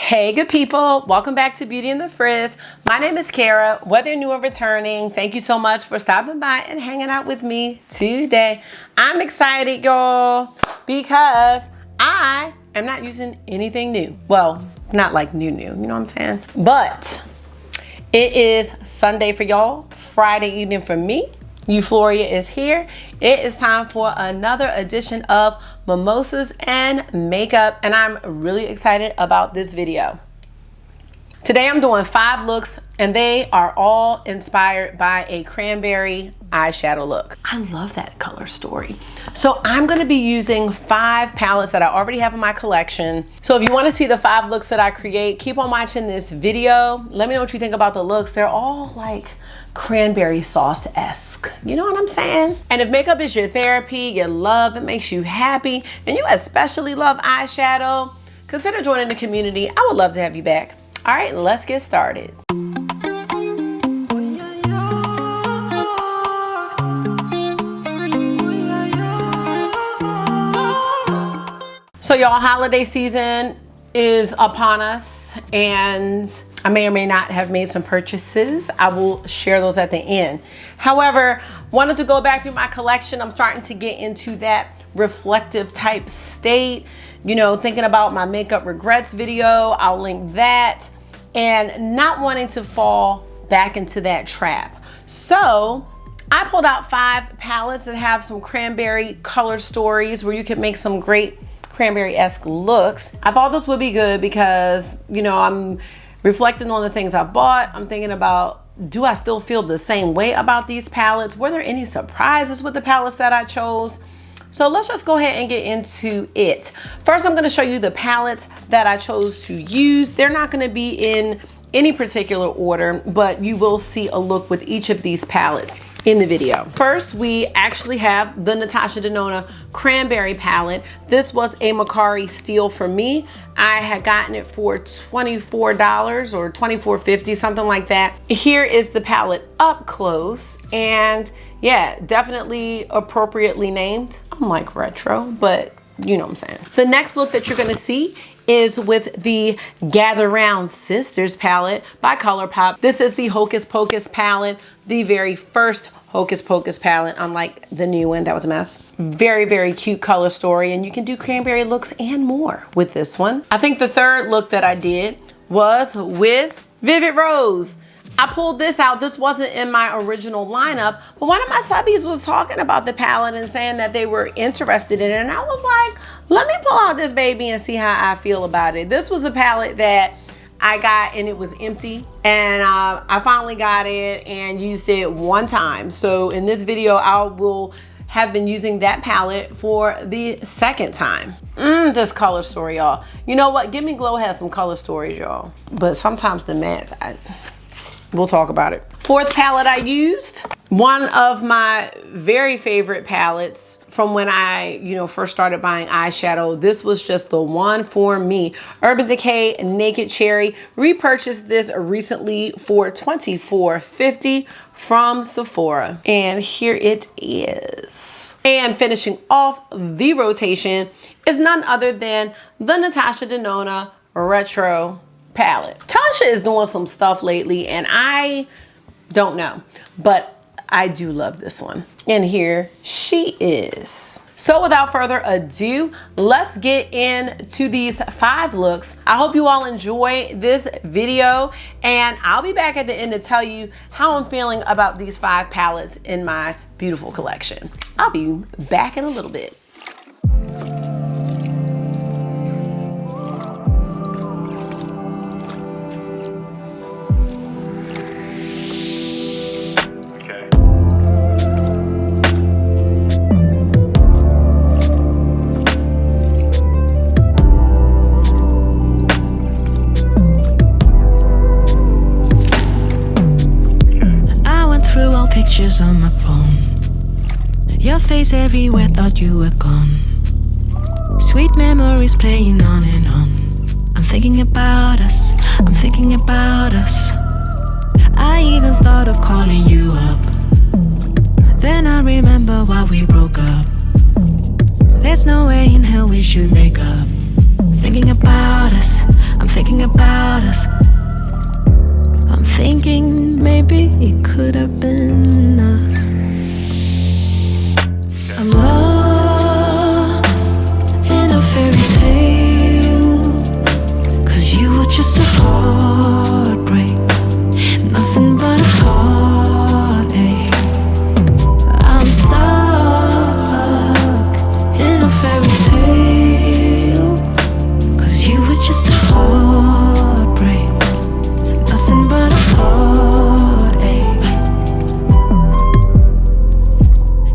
Hey good people, welcome back to Beauty in the Frizz. My name is Kara. Whether you're new or returning, thank you so much for stopping by and hanging out with me today. I'm excited, y'all, because I am not using anything new. Well, not like new, you know what I'm saying? But it is Sunday for y'all, Friday evening for me. Euphoria is here. It is time for another edition of Mimosas and Makeup, and I'm really excited about this video. Today I'm doing 5 looks, and they are all inspired by a cranberry eyeshadow look. I love that color story. So I'm gonna be using 5 palettes that I already have in my collection. So if you wanna see the 5 looks that I create, keep on watching this video. Let me know what you think about the looks. They're all like cranberry sauce-esque, you know what I'm saying? And if makeup is your therapy, you love, it makes you happy, and you especially love eyeshadow, consider joining the community. I would love to have you back. All right, let's get started. So y'all, holiday season is upon us, and I may or may not have made some purchases. I will share those at the end. However, wanted to go back through my collection. I'm starting to get into that reflective type state, you know, thinking about my makeup regrets video. I'll link that, and not wanting to fall back into that trap. So I pulled out 5 palettes that have some cranberry color stories where you can make some great cranberry-esque looks. I thought this would be good because, you know, I'm reflecting on the things I bought. I'm thinking about, do I still feel the same way about these palettes? Were there any surprises with the palettes that I chose? So let's just go ahead and get into it. First, I'm going to show you the palettes that I chose to use. They're not going to be in any particular order, but you will see a look with each of these palettes in the video. First, we actually have the Natasha Denona Cranberry palette. This was a Macari steal for me. I had gotten it for $24 or $24.50, something like that. Here is the palette up close, and yeah, definitely appropriately named. I'm like retro, but you know what I'm saying. The next look that you're gonna see is with the Gather Round Sisters palette by Colourpop. This is the Hocus Pocus palette, the very first Hocus Pocus palette, unlike the new one, that was a mess. Very, very cute color story, and you can do cranberry looks and more with this one. I think the third look that I did was with Vivid Rose. I pulled this out. This wasn't in my original lineup, but one of my subbies was talking about the palette and saying that they were interested in it, and I was like, let me pull out this baby and see how I feel about it. This was a palette that I got and it was empty, and I finally got it and used it one time. So in this video, I will have been using that palette for the second time. This color story, y'all. You know what? Give Me Glow has some color stories, y'all. But sometimes the mattes, we'll talk about it. Fourth palette I used, one of my very favorite palettes from when I, first started buying eyeshadow. This was just the one for me. Urban Decay Naked Cherry. Repurchased this recently for $24.50 from Sephora. And here it is. And finishing off the rotation is none other than the Natasha Denona Retro palette. Tasha is doing some stuff lately, and I don't know, but I do love this one. And here she is. So without further ado, let's get into these 5 looks. I hope you all enjoy this video, and I'll be back at the end to tell you how I'm feeling about these 5 palettes in my beautiful collection. I'll be back in a little bit. Pictures on my phone, your face everywhere, thought you were gone. Sweet memories playing on and on. I'm thinking about us, I'm thinking about us. I even thought of calling you up. Then I remember why we broke up. There's no way in hell we should make up. Thinking about us, I'm thinking about us. I'm thinking maybe it could have been us. I'm lost in a fairy tale, 'cause you were just a heartbreak, nothing but a heartache. I'm stuck in a fairy tale, 'cause you were just a heartbreak, nothing but a heartache.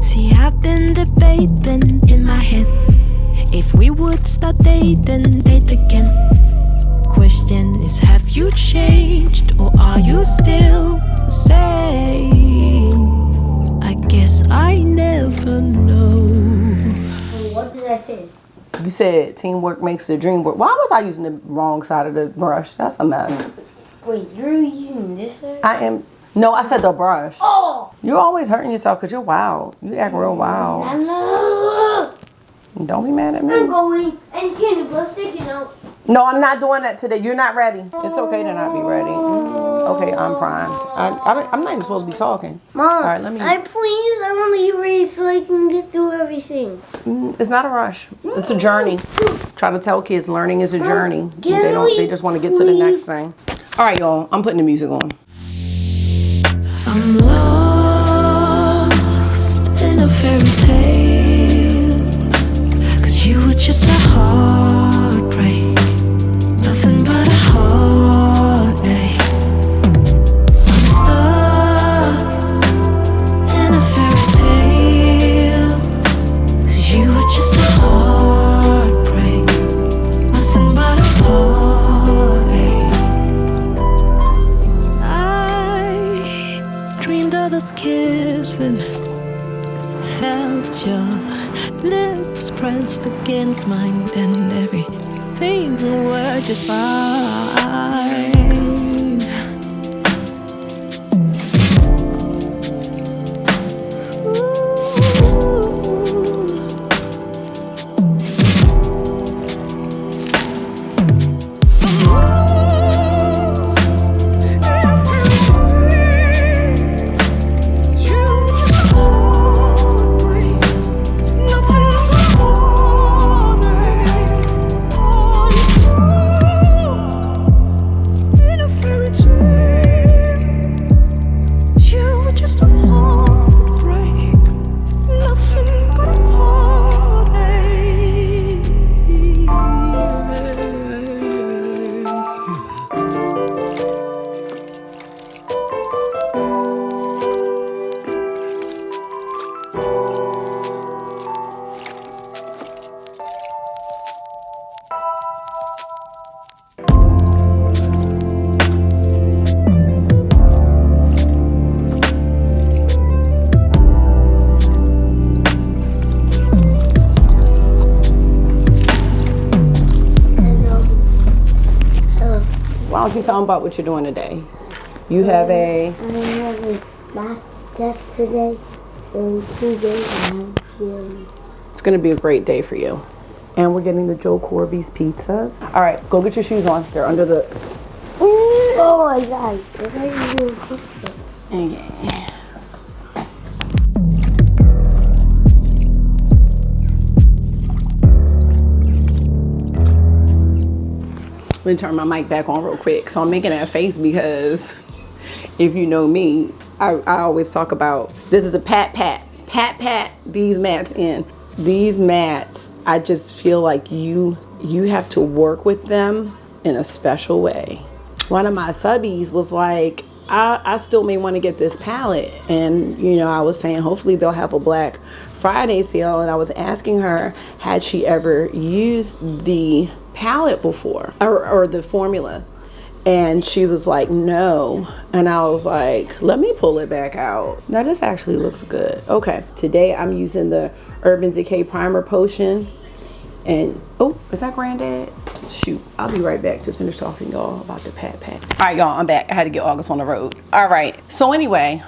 See, I've been debating in my head if we would start dating, date again. Question is, have you changed or are you still the same? I guess I never know. What did I say? You said teamwork makes the dream work. Why was I using the wrong side of the brush? That's a mess. Wait, you're using this side? I am. No, I said the brush. Oh! You're always hurting yourself because you're wild. You act real wild. Don't be mad at me. I'm going and candy plus sticking out. No, I'm not doing that today. You're not ready. It's okay to not be ready. Okay, I'm primed. I'm not even supposed to be talking. Mom, all right, let me. I want to get ready so I can get through everything. It's not a rush. It's a journey. Try to tell kids learning is a journey. Can They just want to get to the next thing. All right, y'all. I'm putting the music on. I'm lost in a fairy tale, 'cause you were just a heartbreak, nothing but a heartache. I'm stuck in a fairy tale, 'cause you were just a heartbreak, nothing but a heartache. I dreamed of us kissing, felt your lips pressed against mine, and everything were just fine. Why don't you tell them about what you're doing today? You have a... I'm having math test today. So 2 days and It's going to be a great day for you. And we're getting the Joe Corby's pizzas. All right, go get your shoes on. They're under the... oh my God. What are you doing pizza? Okay. Let me turn my mic back on real quick. So I'm making that face because if you know me, I always talk about, this is a pat these mats in. These mats, I just feel like you have to work with them in a special way. One of my subbies was like, I still may want to get this palette. And, you know, I was saying, hopefully they'll have a Black Friday sale. And I was asking her, had she ever used the palette before or the formula? And she was like, no. And I was like, let me pull it back out. Now this actually looks good. Okay, today I'm using the Urban Decay Primer Potion. And, oh, is that Granddad? Shoot, I'll be right back to finish talking y'all about the pat. All right, y'all, I'm back. I had to get August on the road. All right, so anyway,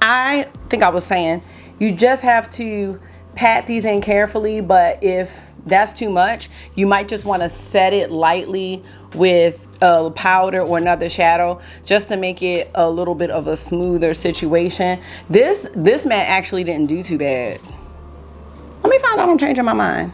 I think I was saying, you just have to pat these in carefully, but if that's too much, you might just want to set it lightly with a powder or another shadow just to make it a little bit of a smoother situation. This matte actually didn't do too bad. Let me find out I'm changing my mind.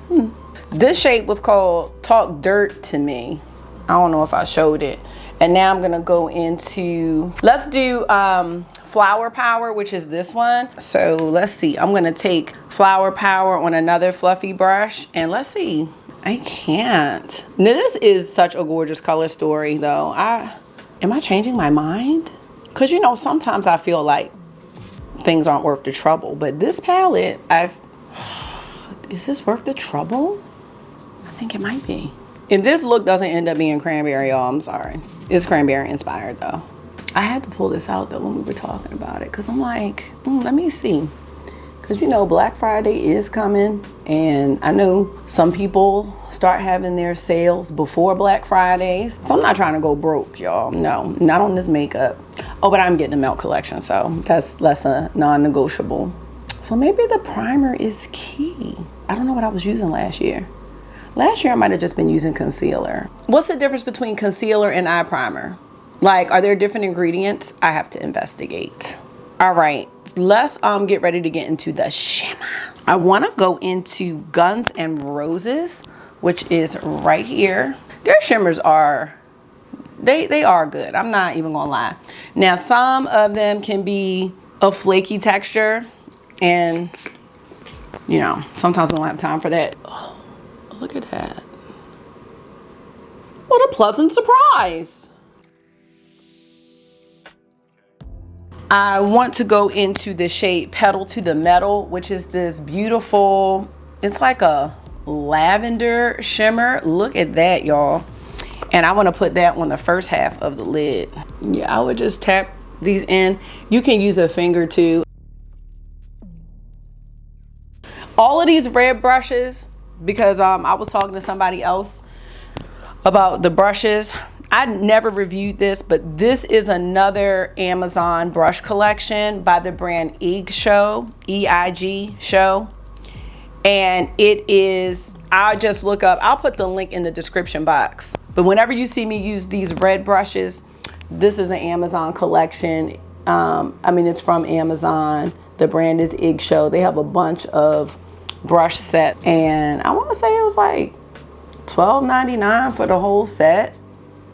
This shade was called Talk Dirt to Me. I don't know if I showed it. And now I'm gonna go into, let's do Flower Power, which is this one. So let's see, I'm gonna take Flower Power on another fluffy brush, and let's see. I can't. Now, this is such a gorgeous color story though. Am I changing my mind? Cause you know, sometimes I feel like things aren't worth the trouble, but this palette, is this worth the trouble? I think it might be. If this look doesn't end up being Cranberry, y'all, I'm sorry. It's Cranberry inspired though. I had to pull this out though when we were talking about it, because I'm like, let me see. Because you know, Black Friday is coming, and I know some people start having their sales before Black Fridays. So I'm not trying to go broke, y'all. No, not on this makeup. Oh, but I'm getting the Melt collection, so that's a non-negotiable. So maybe the primer is key. I don't know what I was using last year. Last year I might have just been using concealer. What's the difference between concealer and eye primer? Like, are there different ingredients? I have to investigate. All right, let's get ready to get into the shimmer. I want to go into Guns and Roses, which is right here. Their shimmers are, they are good. I'm not even gonna lie. Now, some of them can be a flaky texture, and you know, sometimes we don't have time for that. Oh, look at that. What a pleasant surprise. I want to go into the shade Pedal to the Metal, which is this beautiful, it's like a lavender shimmer. Look at that, y'all. And I want to put that on the first half of the lid. Yeah, I would just tap these in. You can use a finger too. All of these red brushes, because I was talking to somebody else about the brushes. I never reviewed this, but this is another Amazon brush collection by the brand Eyeshadow, E-I-G show. And it is, I'll just look up, I'll put the link in the description box. But whenever you see me use these red brushes, this is an Amazon collection. I mean, it's from Amazon. The brand is Eyeshadow. They have a bunch of brush set, and I want to say it was like $12.99 for the whole set.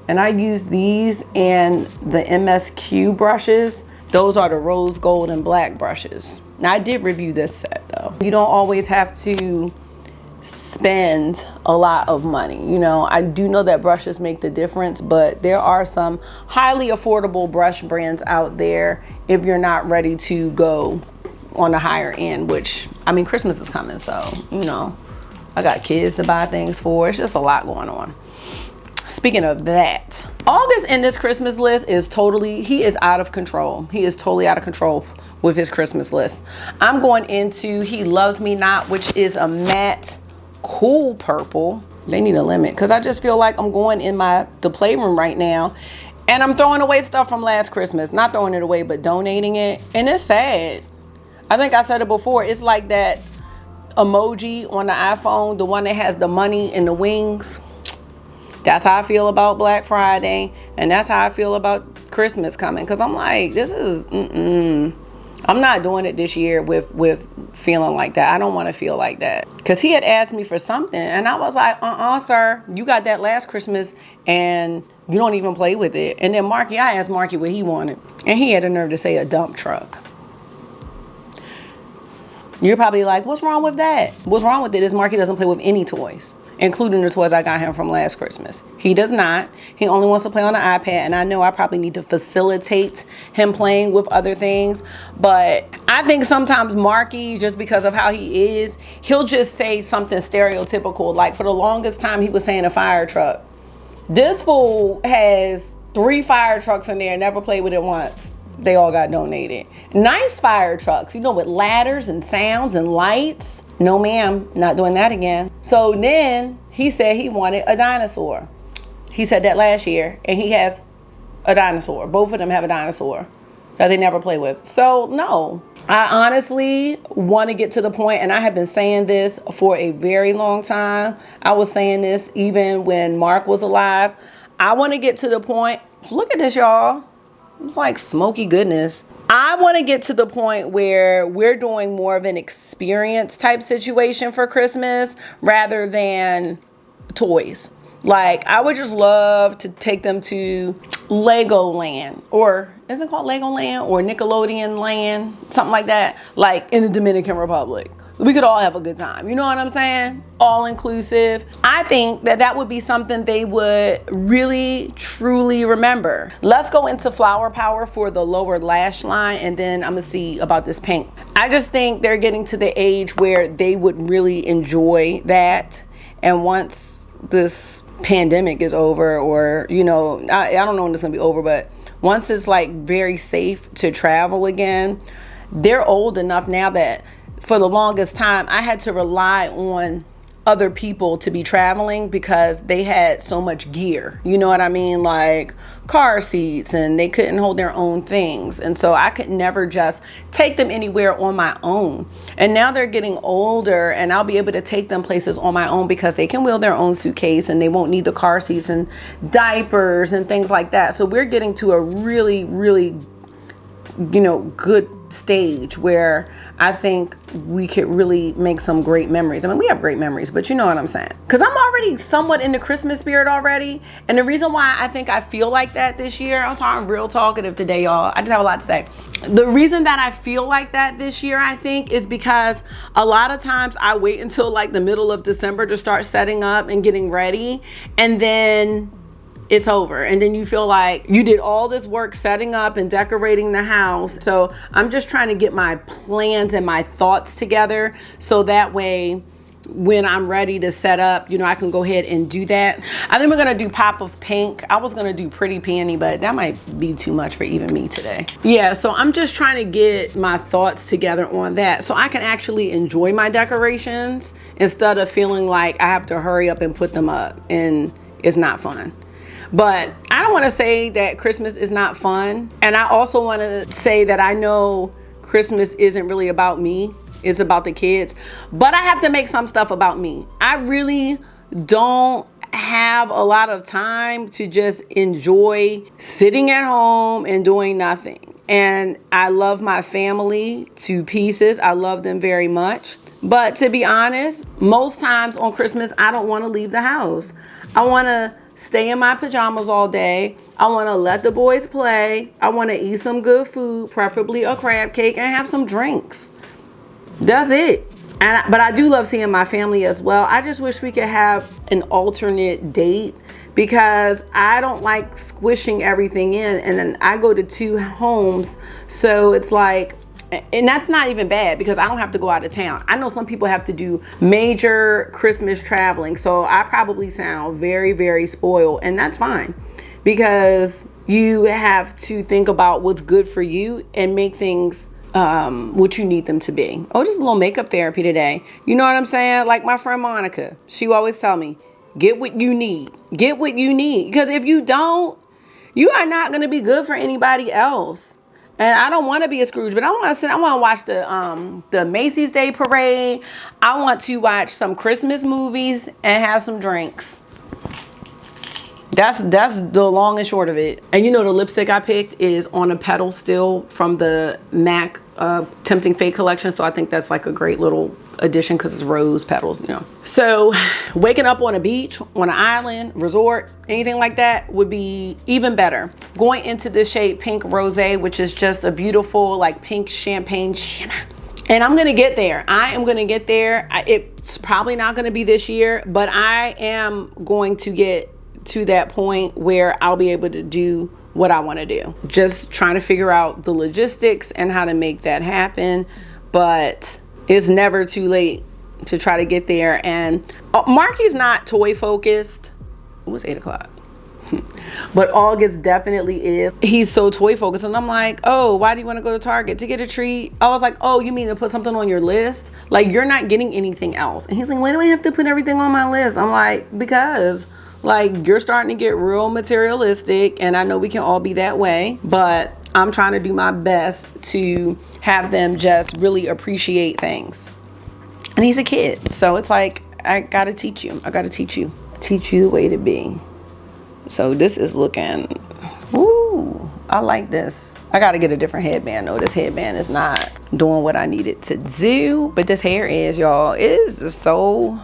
And I use these and the MSQ brushes. Those are the rose gold and black brushes. Now, I did review this set though. You don't always have to spend a lot of money. You know, I do know that brushes make the difference, but there are some highly affordable brush brands out there if you're not ready to go on the higher end, which, I mean, Christmas is coming, so, you know, I got kids to buy things for. It's just a lot going on. Speaking of that, August in this Christmas list is totally, he is out of control. He is totally out of control with his Christmas list. I'm going into He Loves Me Not, which is a matte cool purple. They need a limit, because I just feel like I'm going in the playroom right now and I'm throwing away stuff from last Christmas. Not throwing it away, but donating it. And it's sad. I think I said it before. It's like that emoji on the iPhone, the one that has the money and the wings. That's how I feel about Black Friday, and that's how I feel about Christmas coming. Cause I'm like, this is, I'm not doing it this year with feeling like that. I don't want to feel like that. Cause he had asked me for something, and I was like, sir, you got that last Christmas, and you don't even play with it. And then Marky, I asked Marky what he wanted, and he had the nerve to say a dump truck. You're probably like, what's wrong with that? What's wrong with it is Marky doesn't play with any toys, including the toys I got him from last Christmas. He does not. He only wants to play on the iPad, and I know I probably need to facilitate him playing with other things. But I think sometimes Marky, just because of how he is, he'll just say something stereotypical. Like for the longest time, he was saying a fire truck. This fool has 3 fire trucks in there, never played with it once. They all got donated. Nice fire trucks, you know, with ladders and sounds and lights. No ma'am, not doing that again. So then he said he wanted a dinosaur. He said that last year, and he has a dinosaur. Both of them have a dinosaur that they never play with. So no, I honestly want to get to the point, and I have been saying this for a very long time. I was saying this even when Mark was alive. I want to get to the point, look at this, y'all. It's like smoky goodness. I want to get to the point where we're doing more of an experience type situation for Christmas rather than toys. Like, I would just love to take them to Legoland, or is it called Legoland or Nickelodeon Land? Something like that, like in the Dominican Republic. We could all have a good time. You know what I'm saying? All inclusive. I think that that would be something they would really, truly remember. Let's go into flower power for the lower lash line, and then I'm gonna see about this pink. I just think they're getting to the age where they would really enjoy that. And once this pandemic is over, or I don't know when it's gonna be over, but once it's like very safe to travel again, they're old enough now that for the longest time I had to rely on other people to be traveling because they had so much gear, you know what I mean, like car seats, and they couldn't hold their own things, and so I could never just take them anywhere on my own. And now they're getting older, and I'll be able to take them places on my own because they can wheel their own suitcase and they won't need the car seats and diapers and things like that. So we're getting to a really, really good stage where I think we could really make some great memories. I mean, we have great memories, but you know what I'm saying? Because I'm already somewhat in the Christmas spirit already. And the reason why I think I feel like that this year, I'm sorry, I'm real talkative today, y'all. I just have a lot to say. The reason that I feel like that this year, I think, is because a lot of times I wait until like the middle of December to start setting up and getting ready. And then it's over, and then you feel like you did all this work setting up and decorating the house. So I'm just trying to get my plans and my thoughts together so that way when I'm ready to set up, I can go ahead and do that. I think we're gonna do pop of pink. I was gonna do pretty peony, but that might be too much for even me today. Yeah, so I'm just trying to get my thoughts together on that so I can actually enjoy my decorations instead of feeling like I have to hurry up and put them up, and it's not fun. But I don't want to say that Christmas is not fun. And I also want to say that I know Christmas isn't really about me. It's about the kids. But I have to make some stuff about me. I really don't have a lot of time to just enjoy sitting at home and doing nothing. And I love my family to pieces. I love them very much. But to be honest, most times on Christmas, I don't want to leave the house. I want to stay in my pajamas all day. I want to let the boys play. I want to eat some good food, preferably a crab cake, and have some drinks. That's it. But I do love seeing my family as well. I just wish we could have an alternate date because I don't like squishing everything in, and then I go to 2 homes, so it's like, and that's not even bad because I don't have to go out of town. I know some people have to do major Christmas traveling, so I probably sound very, very spoiled, and that's fine because you have to think about what's good for you and make things what you need them to be. Oh, just a little makeup therapy today. You know what I'm saying? Like my friend Monica, she will always tell me, get what you need. Get what you need. Because if you don't, you are not going to be good for anybody else. And I don't want to be a Scrooge, but I want to watch the Macy's Day Parade. I want to watch some Christmas movies and have some drinks. That's the long and short of it. And the lipstick I picked is on a petal still from the MAC Tempting Fate collection. So I think that's like a great little addition because it's rose petals, So waking up on a beach, on an island, resort, anything like that would be even better. Going into the shade Pink Rosé, which is just a beautiful like pink champagne shimmer. And I'm going to get there. I am going to get there. It's probably not going to be this year, but I am going to get to that point where I'll be able to do what I want to do. Just trying to figure out the logistics and how to make that happen. But it's never too late to try to get there. And Marky's not toy focused. It was 8 o'clock. But August definitely is. He's so toy focused. And I'm like, oh, why do you want to go to Target? To get a treat? I was like, oh, you mean to put something on your list? Like, you're not getting anything else. And he's like, why do I have to put everything on my list? I'm like, because like you're starting to get real materialistic, and I know we can all be that way, but I'm trying to do my best to have them just really appreciate things. And he's a kid, so it's like, I gotta teach you. I gotta teach you the way to be. So this is looking, woo, I like this. I gotta get a different headband though. This headband is not doing what I need it to do, but this hair is, y'all. It is so,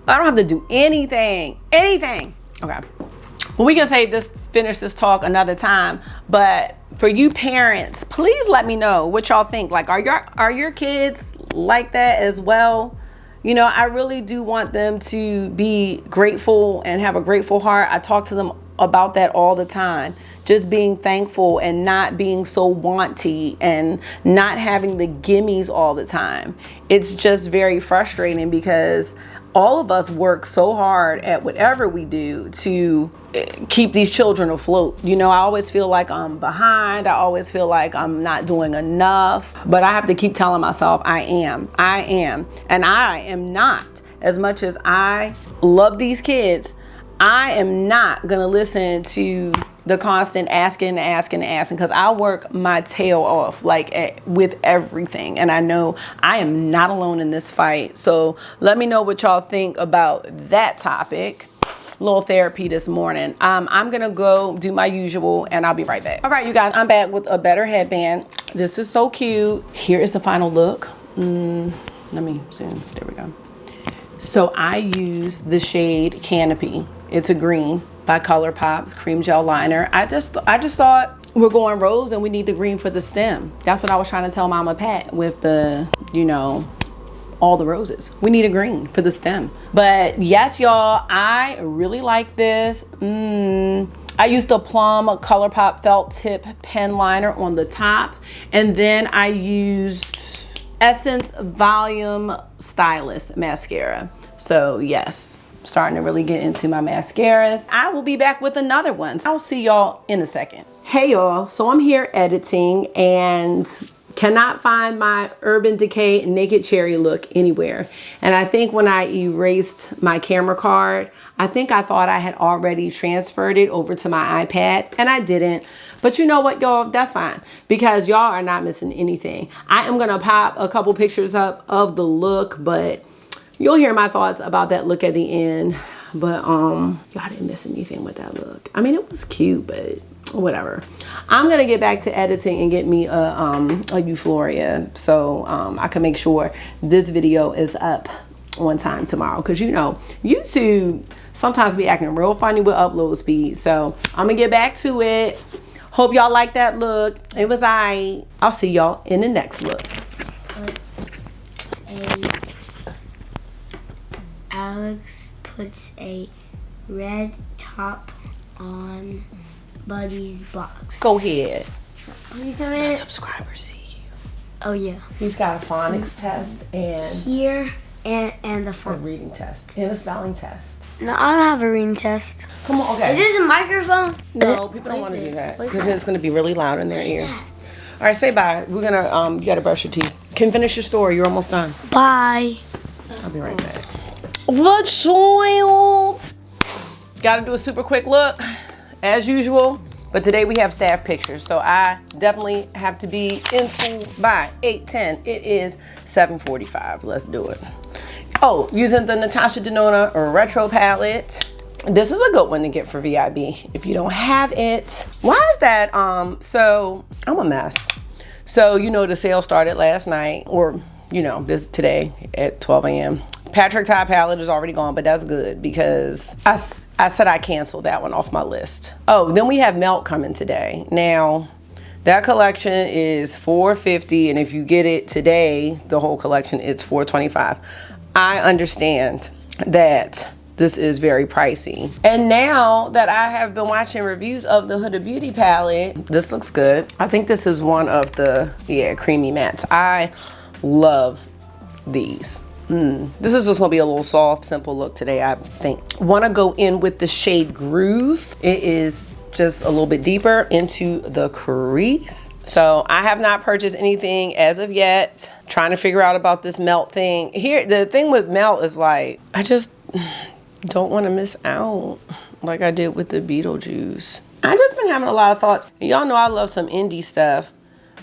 I don't have to do anything. Okay. Well, we can save this, finish this talk another time, but for you parents, please let me know what y'all think. Like, are your kids like that as well? You know, I really do want them to be grateful and have a grateful heart. I talk to them about that all the time. Just being thankful and not being so wanty and not having the gimmies all the time. It's just very frustrating because all of us work so hard at whatever we do to keep these children afloat. You know, I always feel like I'm behind. I always feel like I'm not doing enough. But I have to keep telling myself I am. And I am not. As much as I love these kids, I am not going to listen to the constant asking because I work my tail off with everything, and I know I am not alone in this fight. So let me know what y'all think about that topic. Little therapy this morning. I'm gonna go do my usual and I'll be right back. All right, you guys, I'm back with a better headband. This is so cute. Here is the final look. Let me zoom. There we go. So I use the shade Canopy. It's a green by Colourpop's cream gel liner. I just thought we're going rose and we need the green for the stem. That's what I was trying to tell Mama Pat with the, you know, all the roses. We need a green for the stem. But yes, y'all, I really like this. I used the Plum Colourpop felt tip pen liner on the top, and then I used Essence Volume Stylist mascara. So yes, starting to really get into my mascaras. I will be back with another one. I'll see y'all in a second. Hey y'all, so I'm here editing and cannot find my Urban Decay Naked Cherry look anywhere. And I think when I erased my camera card, I thought I had already transferred it over to my iPad, and I didn't. But you know what, y'all? That's fine, because y'all are not missing anything. I am gonna pop a couple pictures up of the look, but you'll hear my thoughts about that look at the end. But y'all didn't miss anything with that look. I mean, it was cute, but whatever. I'm gonna get back to editing and get me a Euphoria, so I can make sure this video is up on time tomorrow, because you know YouTube sometimes be acting real funny with upload speed. So I'm gonna get back to it. Hope y'all like that look. It was I'll see y'all in the next look. Alex puts a red top on Buddy's box. Go ahead. The subscribers see you. Oh yeah. He's got a phonics test and here and the a front. reading test and a spelling test. No, I don't have a reading test. Come on, okay. Is this a microphone? No, people don't want to do that because it's going to be really loud in their ear. That? All right, say bye. We're gonna you gotta brush your teeth. Can finish your story. You're almost done. Bye. I'll be right back. The child. Gotta do a super quick look, as usual. But today we have staff pictures, so I definitely have to be in school by 8:10. It is 7:45. Let's do it. Oh, using the Natasha Denona Retro Palette. This is a good one to get for VIB if you don't have it. Why is that? So I'm a mess. So you know the sale started last night, or you know today at 12 a.m. Patrick Ty palette is already gone, but that's good because I said I canceled that one off my list. Oh, then we have Melt coming today. Now, that collection is $450, and if you get it today, the whole collection, it's $425. I understand that this is very pricey. And now that I have been watching reviews of the Huda Beauty palette, this looks good. I think this is one of the, creamy mattes. I love these. This is just gonna be a little soft, simple look today, I think. Wanna go in with the shade Groove. It is just a little bit deeper into the crease. So I have not purchased anything as of yet. Trying to figure out about this Melt thing. Here, the thing with Melt is like, I just don't wanna miss out like I did with the Beetlejuice. I just been having a lot of thoughts. Y'all know I love some indie stuff.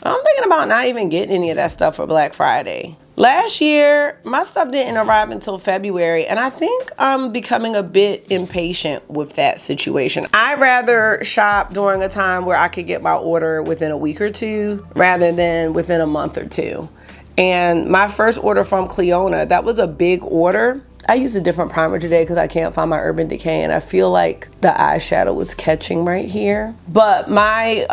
I'm thinking about not even getting any of that stuff for Black Friday. Last year, my stuff didn't arrive until February, and I think I'm becoming a bit impatient with that situation. I'd rather shop during a time where I could get my order within a week or two rather than within a month or two. And my first order from Cleona, that was a big order. I used a different primer today because I can't find my Urban Decay, and I feel like the eyeshadow was catching right here. But my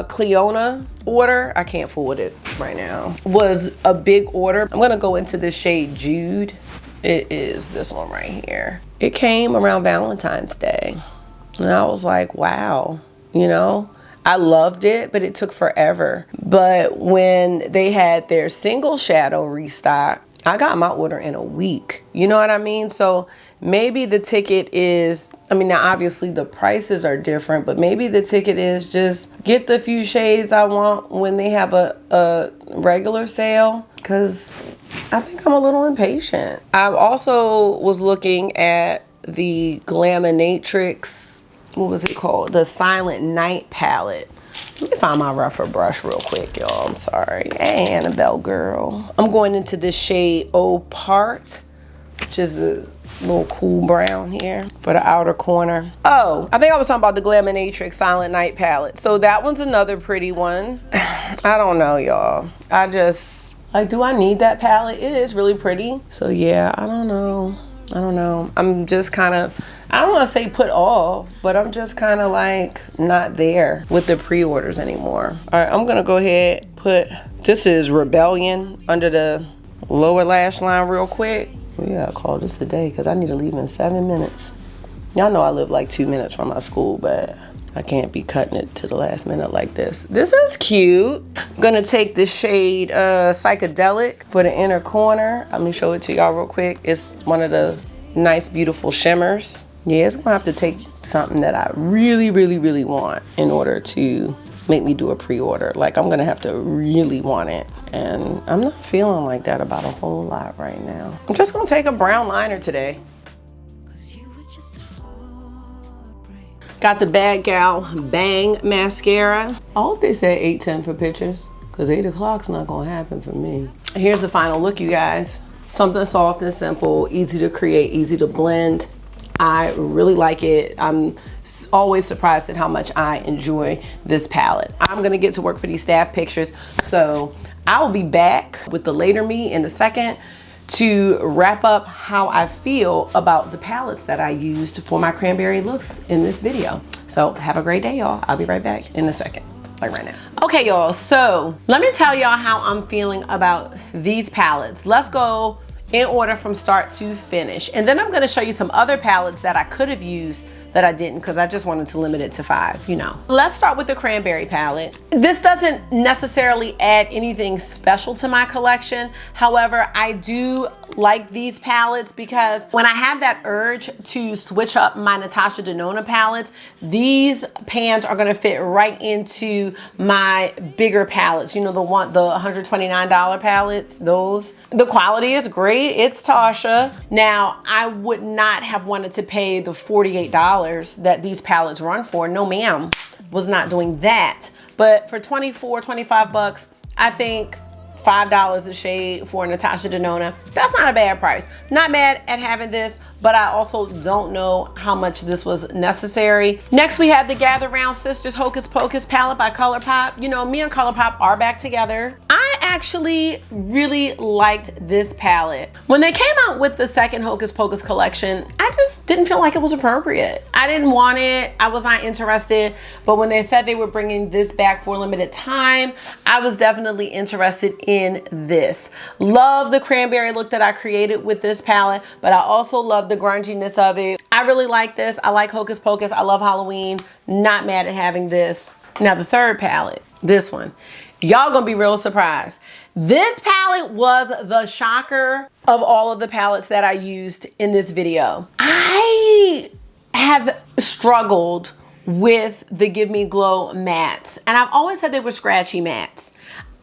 Cleona order, I can't fool with it right now, was a big order. I'm gonna go into the shade Jude. It is this one right here. It came around Valentine's Day, and I was like, wow, you know? I loved it, but it took forever. But when they had their single shadow restock, I got my order in a week. You know what I mean? So maybe the ticket is, I mean, now obviously the prices are different, but maybe the ticket is just get the few shades I want when they have a regular sale, because I think I'm a little impatient. I also was looking at the Glaminatrix, what was it called? The Silent Night palette. Let me find my rougher brush real quick, y'all. I'm sorry. Hey, Annabelle girl. I'm going into this shade Eau Part, which is a little cool brown here for the outer corner. Oh, I think I was talking about the Glaminatrix Silent Night palette. So that one's another pretty one. I don't know, y'all. I just, like, do I need that palette? It is really pretty. So yeah, I don't know. I'm just kind of, I don't want to say put off, but I'm just kind of like not there with the pre-orders anymore. All right, I'm going to go ahead, this is Rebellion under the lower lash line real quick. We gotta call this a day because I need to leave in 7 minutes. Y'all know I live like 2 minutes from my school, but I can't be cutting it to the last minute like this. This is cute. I'm gonna take the shade Psychedelic for the inner corner. Let me show it to y'all real quick. It's one of the nice, beautiful shimmers. Yeah, it's gonna have to take something that I really, really, really want in order to make me do a pre-order. Like, I'm gonna have to really want it. And I'm not feeling like that about a whole lot right now. I'm just gonna take a brown liner today. Got the Bad Gal Bang Mascara. I hope they said 8:10 for pictures, because 8 o'clock's not gonna happen for me. Here's the final look, you guys. Something soft and simple, easy to create, easy to blend. I really like it. I'm always surprised at how much I enjoy this palette. I'm gonna get to work for these staff pictures, so I will be back with the later me in a second to wrap up how I feel about the palettes that I used for my cranberry looks in this video. So have a great day, y'all. I'll be right back in a second, like right now. Okay, y'all, so let me tell y'all how I'm feeling about these palettes. Let's go in order from start to finish. And then I'm gonna show you some other palettes that I could have used that I didn't, because I just wanted to limit it to 5, you know. Let's start with the Cranberry palette. This doesn't necessarily add anything special to my collection. However, I do like these palettes because when I have that urge to switch up my Natasha Denona palettes, these pans are gonna fit right into my bigger palettes. You know, the $129 palettes, those. The quality is great, it's Tasha. Now, I would not have wanted to pay the $48 that these palettes run for. No ma'am, was not doing that. But for 24, 25 bucks, I think $5 a shade for Natasha Denona, that's not a bad price. Not mad at having this, but I also don't know how much this was necessary. Next, we have the Gather Round Sisters Hocus Pocus palette by Colourpop. You know, me and Colourpop are back together. I actually really liked this palette. When they came out with the second Hocus Pocus collection, I just didn't feel like it was appropriate. I didn't want it, I was not interested, but when they said they were bringing this back for a limited time, I was definitely interested in this. Love the cranberry look that I created with this palette, but I also love the grunginess of it. I really like this. I like Hocus Pocus. I love Halloween. Not mad at having this. Now the third palette, this one. Y'all gonna be real surprised. This palette was the shocker of all of the palettes that I used in this video. I have struggled with the Give Me Glow mattes, and I've always said they were scratchy mattes.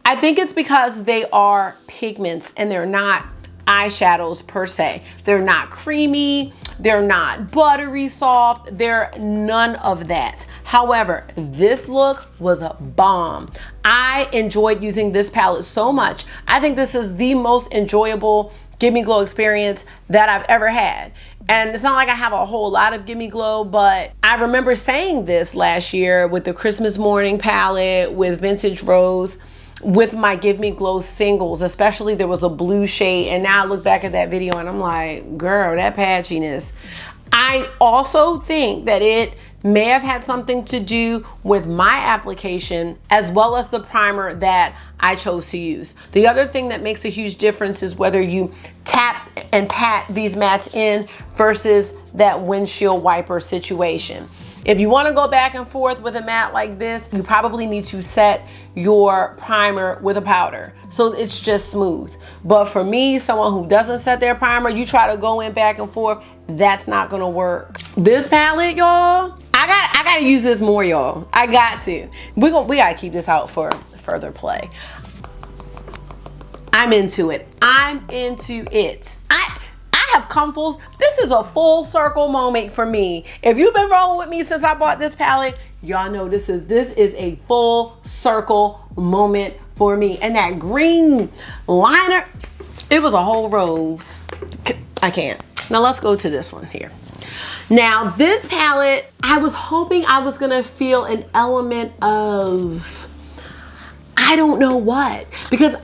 I think it's because they are pigments and they're not eyeshadows per se. They're not creamy, they're not buttery soft, they're none of that. However, this look was a bomb. I enjoyed using this palette so much. I think this is the most enjoyable Give Me Glow experience that I've ever had. And it's not like I have a whole lot of Give Me Glow, but I remember saying this last year with the Christmas Morning palette, with Vintage Rose, with my Give Me Glow singles, especially there was a blue shade, and now I look back at that video and I'm like, girl, that patchiness. I also think that it may have had something to do with my application as well as the primer that I chose to use. The other thing that makes a huge difference is whether you tap and pat these mattes in versus that windshield wiper situation. If you want to go back and forth with a matte like this, you probably need to set your primer with a powder so it's just smooth. But for me, someone who doesn't set their primer, you try to go in back and forth, that's not gonna work. This palette, y'all, I gotta use this more, y'all. I got to. We gotta keep this out for further play. I'm into it. I'm into it. I have come full. This is a full circle moment for me. If you've been rolling with me since I bought this palette, y'all know this is a full circle moment for me. And that green liner, it was a whole rose. I can't. Now let's go to this one here. Now this palette, I was hoping I was gonna feel an element of, I don't know what, because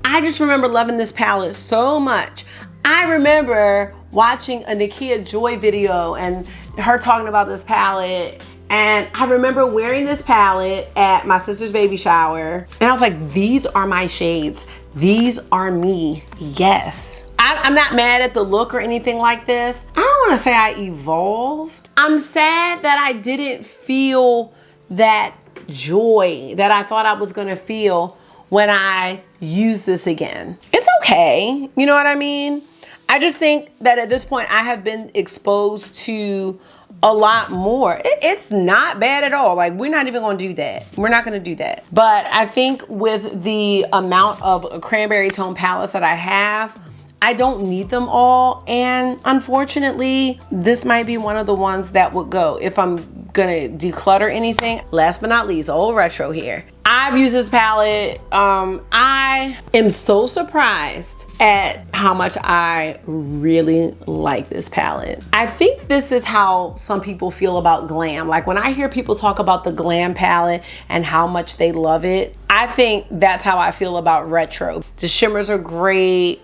I just remember loving this palette so much. I remember watching a Nakia Joy video and her talking about this palette, and I remember wearing this palette at my sister's baby shower, and I was like, these are my shades. These are me, yes. I'm not mad at the look or anything like this. I don't wanna say I evolved. I'm sad that I didn't feel that joy that I thought I was gonna feel when I use this again. It's okay, you know what I mean? I just think that at this point I have been exposed to a lot more. It's not bad at all. Like, we're not even gonna do that. We're not gonna do that. But I think with the amount of cranberry tone palettes that I have, I don't need them all. And unfortunately, this might be one of the ones that would go if I'm gonna declutter anything. Last but not least, old retro here. I've used this palette. I am so surprised at how much I really like this palette. I think this is how some people feel about glam. Like, when I hear people talk about the glam palette and how much they love it, I think that's how I feel about retro. The shimmers are great.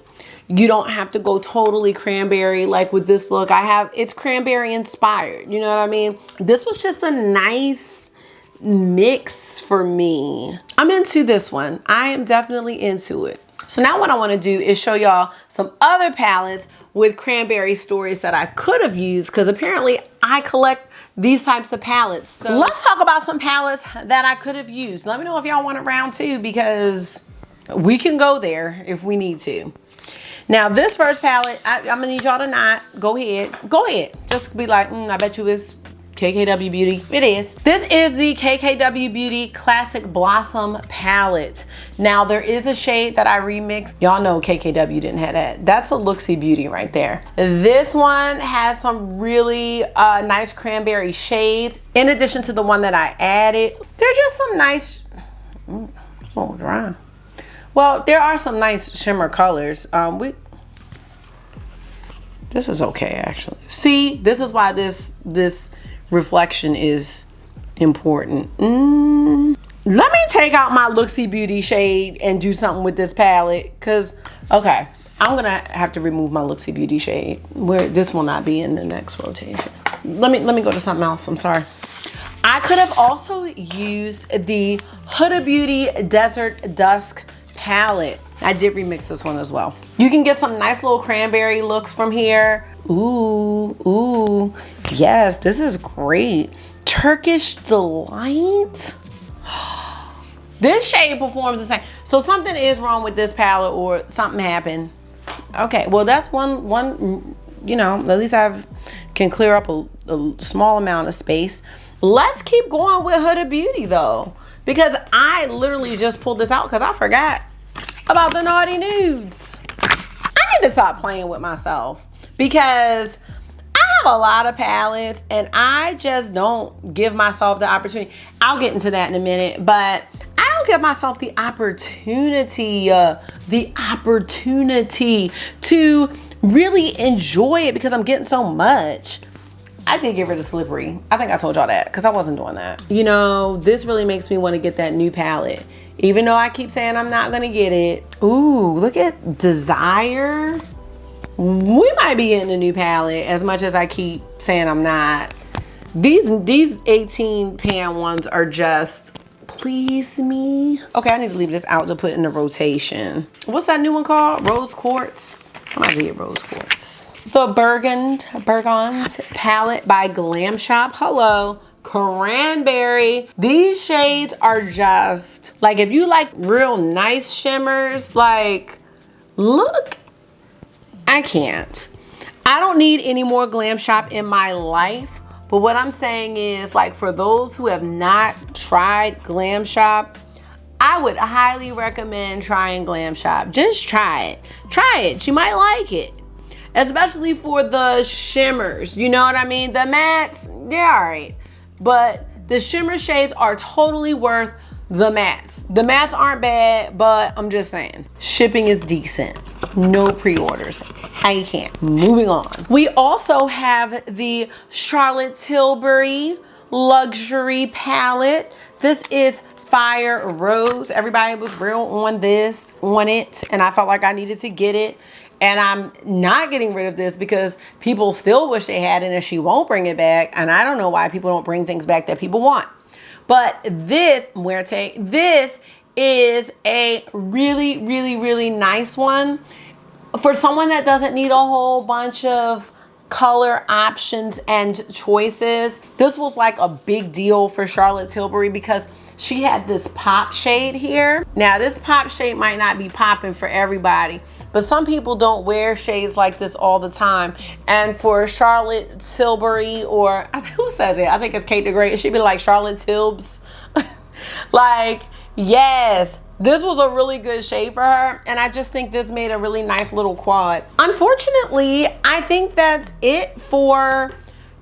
You don't have to go totally cranberry like with this look. It's cranberry inspired, you know what I mean? This was just a nice mix for me. I'm into this one. I am definitely into it. So now what I want to do is show y'all some other palettes with cranberry stories that I could have used, because apparently I collect these types of palettes. So let's talk about some palettes that I could have used. Let me know if y'all want a round two, because we can go there if we need to. Now this first palette, I'm gonna need y'all to not go ahead. Just be like, I bet you it's KKW Beauty. It is. This is the KKW Beauty Classic Blossom palette. Now there is a shade that I remixed. Y'all know KKW didn't have that. That's a Looksy Beauty right there. This one has some really nice cranberry shades in addition to the one that I added. They're just some nice, it's a little dry. Well, there are some nice shimmer colors. This is okay, actually. See, this is why this reflection is important. Let me take out my Looksy Beauty shade and do something with this palette, cause okay, I'm gonna have to remove my Looksy Beauty shade. Where this will not be in the next rotation. Let me go to something else. I'm sorry. I could have also used the Huda Beauty Desert Dusk palette. I did remix this one as well. You can get some nice little cranberry looks from here. Ooh, yes, this is great. Turkish Delight. This shade performs the same. So something is wrong with this palette, or something happened. Okay, well that's one, you know, at least can clear up a small amount of space. Let's keep going with Huda Beauty though, because I literally just pulled this out because I forgot about the Naughty Nudes. I need to stop playing with myself because I have a lot of palettes and I just don't give myself the opportunity. I'll get into that in a minute, but I don't give myself the opportunity to really enjoy it because I'm getting so much. I did get rid of Slippery. I think I told y'all that because I wasn't doing that. You know, this really makes me want to get that new palette. Even though I keep saying I'm not gonna get it. Ooh, look at Desire. We might be getting a new palette as much as I keep saying I'm not. These 18 pan ones are just please me. Okay, I need to leave this out to put in the rotation. What's that new one called? Rose Quartz. I might get Rose Quartz. The Burgund palette by Glam Shop. Hello. Cranberry. These shades are just like, if you like real nice shimmers, like, look, I can't. I don't need any more Glam Shop in my life. But what I'm saying is, like, for those who have not tried Glam Shop, I would highly recommend trying Glam Shop. Just try it. Try it. You might like it. Especially for the shimmers. You know what I mean? The mattes, they're all right. But the shimmer shades are totally worth the mattes. The mattes aren't bad, but I'm just saying. Shipping is decent. No pre-orders. I can't. Moving on. We also have the Charlotte Tilbury Luxury Palette. This is Fire Rose. Everybody was real on it, and I felt like I needed to get it. And I'm not getting rid of this because people still wish they had it and she won't bring it back. And I don't know why people don't bring things back that people want. But this, this is a really, really, really nice one. For someone that doesn't need a whole bunch of color options and choices, this was like a big deal for Charlotte Tilbury because she had this pop shade here. Now this pop shade might not be popping for everybody, but some people don't wear shades like this all the time. And for Charlotte Tilbury, or who says it? I think it's Kate the Great. It should be like Charlotte Tilbs. Like, yes, this was a really good shade for her. And I just think this made a really nice little quad. Unfortunately, I think that's it for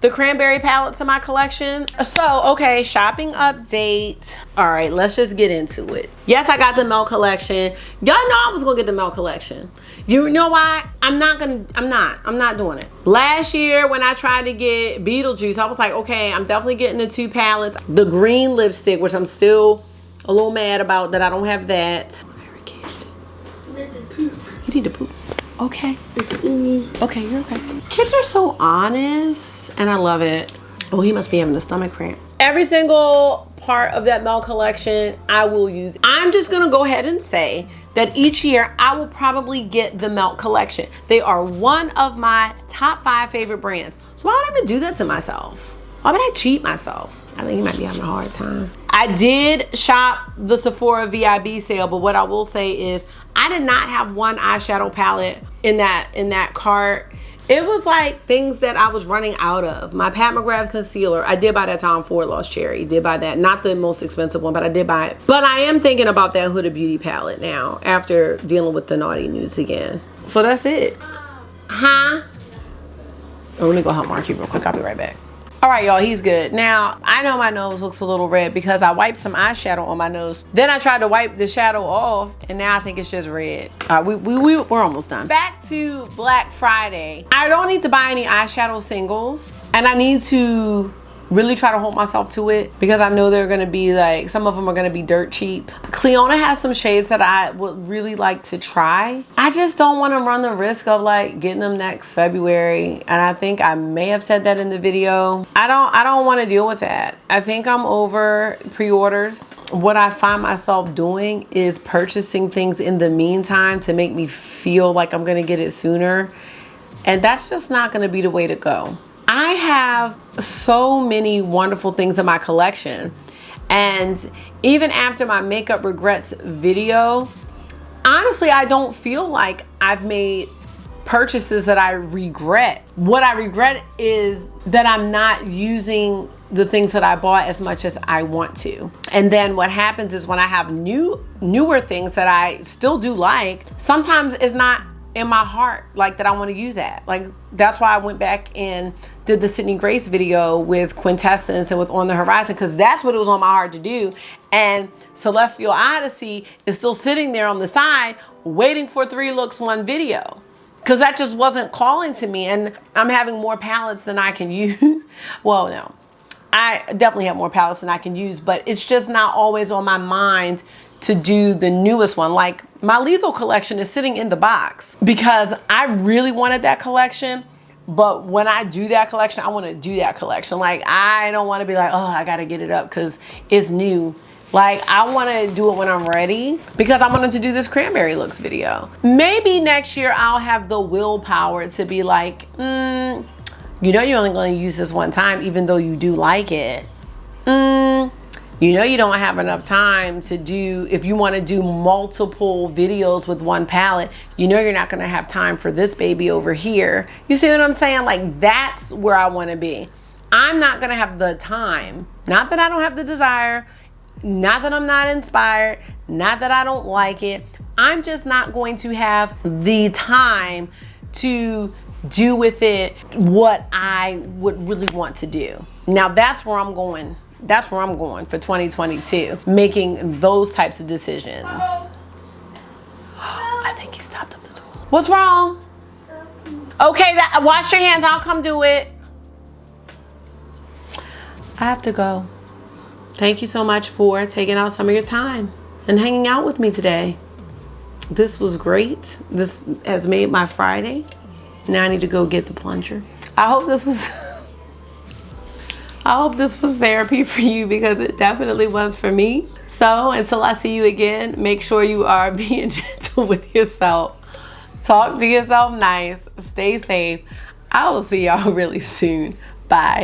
the Cranberry palettes in my collection. So, okay, shopping update. All right, let's just get into it. Yes, I got the Melt collection. Y'all know I was gonna get the Melt collection. You know why? I'm not doing it. Last year when I tried to get Beetlejuice, I was like, okay, I'm definitely getting the 2 palettes. The green lipstick, which I'm still a little mad about that I don't have that. You need to poop. Okay. Okay, you're okay. Kids are so honest and I love it. Oh, he must be having a stomach cramp. Every single part of that Melt collection I will use. I'm just gonna go ahead and say that each year I will probably get the Melt collection. They are one of my top 5 favorite brands. So why would I even do that to myself? Why would I cheat myself? I think you might be having a hard time. I did shop the Sephora VIB sale, but what I will say is I did not have one eyeshadow palette in that cart. It was like things that I was running out of. My Pat McGrath concealer, I did buy that Tom Ford Lost Cherry. Did buy that. Not the most expensive one, but I did buy it. But I am thinking about that Huda Beauty palette now after dealing with the naughty nudes again. So that's it. Huh? Oh, let me go help Marky real quick. I'll be right back. All right, y'all, he's good. Now, I know my nose looks a little red because I wiped some eyeshadow on my nose. Then I tried to wipe the shadow off, and now I think it's just red. All right, we're almost done. Back to Black Friday. I don't need to buy any eyeshadow singles, and I need to really try to hold myself to it because I know they're gonna be like, some of them are gonna be dirt cheap. Cleona has some shades that I would really like to try. I just don't want to run the risk of like getting them next February, and I think I may have said that in the video. I don't want to deal with that. I think I'm over pre-orders. What I find myself doing is purchasing things in the meantime to make me feel like I'm gonna get it sooner, and that's just not gonna be the way to go. I have so many wonderful things in my collection, and even after my makeup regrets video, honestly, I don't feel like I've made purchases that I regret. What I regret is that I'm not using the things that I bought as much as I want to. And then what happens is when I have newer things that I still do like, sometimes it's not in my heart, like that I want to use that. Like that's why I went back and did the Sydney Grace video with Quintessence and with On the Horizon, because that's what it was on my heart to do. And Celestial Odyssey is still sitting there on the side waiting for 3 Looks 1 Video, because that just wasn't calling to me. And I'm having more palettes than I can use. Well, no, I definitely have more palettes than I can use, but it's just not always on my mind to do the newest one. Like my Lethal collection is sitting in the box because I really wanted that collection. But when I do that collection, I want to do that collection. Like I don't want to be like, oh, I got to get it up because it's new. Like I want to do it when I'm ready, because I wanted to do this Cranberry Looks video. Maybe next year I'll have the willpower to be like, you know you're only going to use this one time, even though you do like it. You know you don't have enough time to do, if you want to do multiple videos with one palette, you know you're not going to have time for this baby over here. You see what I'm saying? Like that's where I want to be. I'm not going to have the time. Not that I don't have the desire. Not that I'm not inspired. Not that I don't like it. I'm just not going to have the time to do with it what I would really want to do. Now that's where I'm going. That's where I'm going for 2022, making those types of decisions. I think he stopped up the toilet. What's wrong? Okay, wash your hands. I'll come do it. I have to go. Thank you so much for taking out some of your time and hanging out with me today. This was great. This has made my Friday. Now I need to go get the plunger. I hope this was therapy for you, because it definitely was for me. So until I see you again, make sure you are being gentle with yourself. Talk to yourself nice. Stay safe. I will see y'all really soon. Bye.